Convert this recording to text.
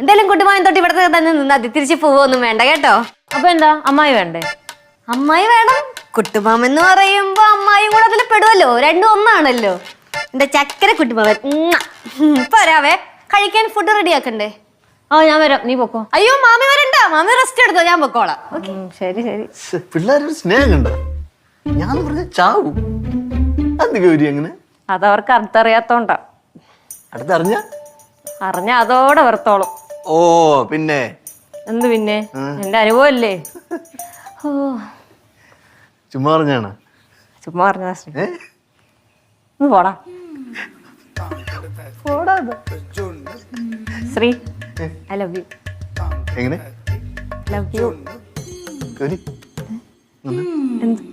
എന്തായാലും കുട്ടുമാവൻ തൊട്ട് ഇവിടത്തെ തന്നെ നിന്നാ തിരിച്ചു പോവൊന്നും വേണ്ട കേട്ടോ. അപ്പൊ എന്താ അമ്മായി വേണ്ടേ? അമ്മായി വേണം. കുട്ടുമാമൻ എന്ന് പറയുമ്പോ അമ്മായിയും കൂടെ അതിൽ പെടുവല്ലോ, രണ്ടും ഒന്നാണല്ലോ. എന്റെ ചക്കര കുട്ടുമാവൻ. പോരാവേ, കഴിക്കാൻ ഫുഡ് റെഡി ആക്കണ്ടേ? ആ ഞാൻ വരാം, നീ പൊക്കോ. അയ്യോ മാമി വരണ്ട, മാമി റെസ്റ്റ് എടുത്തോ, ഞാൻ പൊക്കോളാം. ശരി ശരി. പിള്ളേരൊരു സ്നേഹം കണ്ട ഞാൻ പറഞ്ഞ ചാവും. അത് ഗൗരി അങ്ങനെ അതവർക്ക് അടുത്തറിയാത്തോണ്ടാ. അടുത്തറിഞ്ഞ അറിഞ്ഞ അതോടെ വെറുത്തോളും. ഓ പിന്നെ എന്ത് പിന്നെ, എന്റെ അനുഭവല്ലേ. ഓ ചുമ്മാ പറഞ്ഞാണ്. ചുമ്മാ പറഞ്ഞ ഒന്ന് പോടാ. Shri I love you. എങ്ങനെ ലവ് യു. ഗൗരി എന്ത്